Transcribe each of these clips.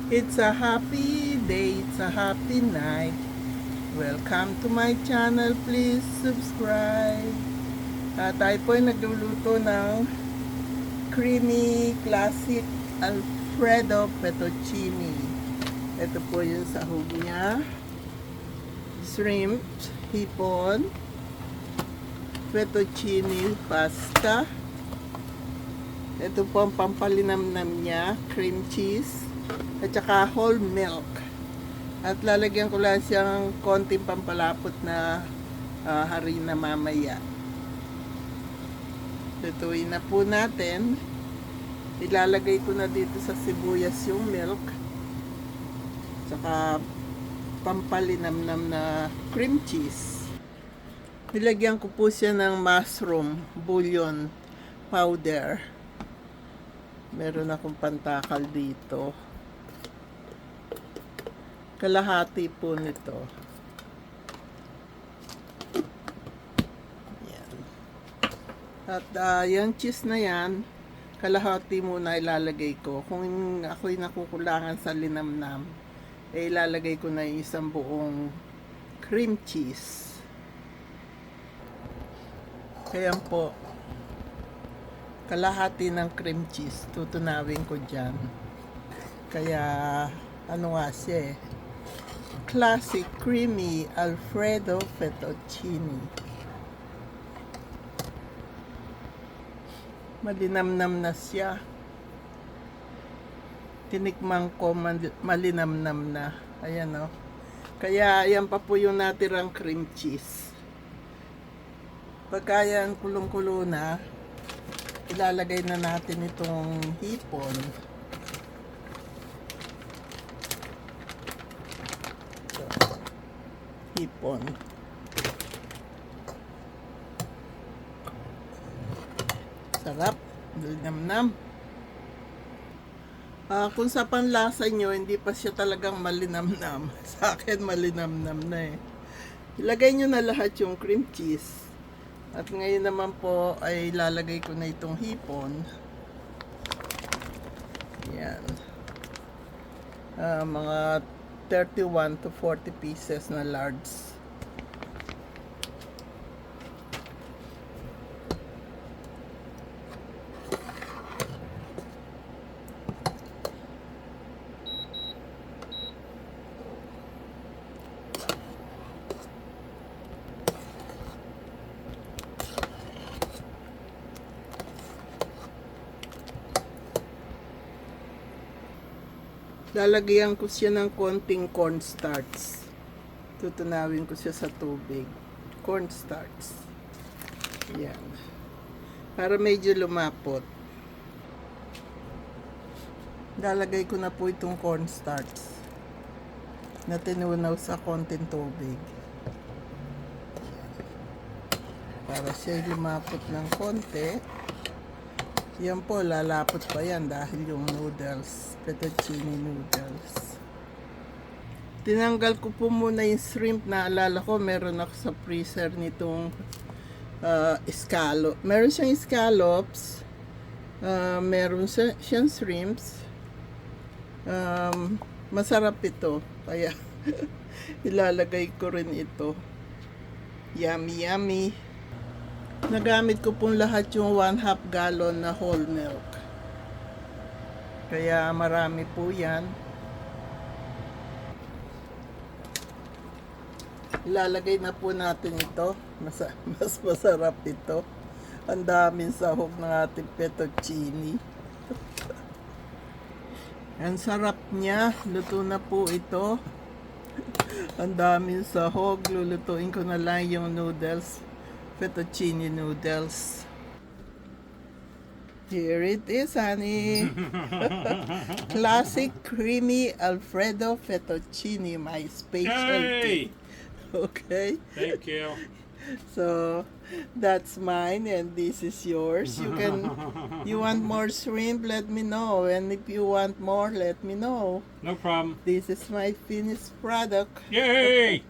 It's a happy day, it's a happy night. Welcome to my channel, please subscribe. Tayo po ay nagluluto ng creamy classic Alfredo fettuccine. Ito po yung sahog niya. Shrimp, hipon, fettuccine pasta. Ito po ang pampalinamnam niya, cream cheese, at saka whole milk. At lalagyan ko lang siyang konting pampalapot na harina mamaya. Lutuin na po natin. Ilalagay ko na dito sa sibuyas yung milk. Saka pampalinamnam na cream cheese. Nilagyan ko po siya ng mushroom bouillon powder. Meron akong pantakal dito. Kalahati po nito. Yan. At yung cheese na yan, kalahati muna ilalagay ko. Kung ako'y nakukulangan sa linamnam, ilalagay ko na yung isang buong cream cheese. Kaya po, kalahati ng cream cheese, tutunawin ko dyan. Kaya, ano nga siya eh, classic creamy Alfredo fettuccine. Malinamnam na siya. Tinikman ko, malinamnam na. Ayan o. Kaya, ayan pa po yung natirang cream cheese. Pagka yan kulong-kulo na, ilalagay na natin itong hipon. So, hipon. Sarap. Malinamnam. Kung sa panlasa nyo, hindi pa siya talagang malinamnam. Sa akin, malinamnam na eh. Ilagay nyo na lahat yung cream cheese. At ngayon naman po ay lalagay ko na itong hipon. Yan. Mga 31 to 40 pieces na large. Lalagyan ko siya ng konting cornstarch. Tutunawin ko siya sa tubig. Cornstarch. Yan. Para medyo lumapot. Lalagay ko na po itong cornstarch na tinunaw sa konting tubig. Para siya lumapot ng konti. Yan po, lalapot pa yan dahil yung noodles, fettuccine noodles. Tinanggal ko po muna yung shrimp. Naalala ko, meron ako sa freezer nitong scallop. Meron siyang scallops, meron siyang shrimps. Masarap ito, kaya ilalagay ko rin ito. Yummy, yummy. Nagamit ko pong lahat yung 1/2 gallon na whole milk. Kaya marami po yan. Ilalagay na po natin ito. Mas masarap ito. Ang daming sahog ng ating fettuccine. Ang sarap niya. Luto na po ito. Ang daming sahog. Lulutuin ko na lang yung noodles. Fettuccine noodles. Here it is, honey. Classic creamy Alfredo fettuccine, my specialty. Yay! Okay. Thank you. So that's mine and this is yours. You want more shrimp, let me know. And if you want more, let me know. No problem. This is my finished product. Yay!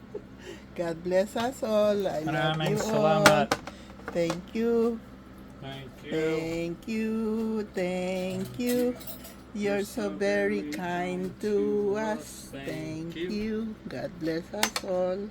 God bless us all. I love you Maraming all. salamat. Thank you. Thank you. Thank you. Thank you. You're so very kind to us. Thank you. God bless us all.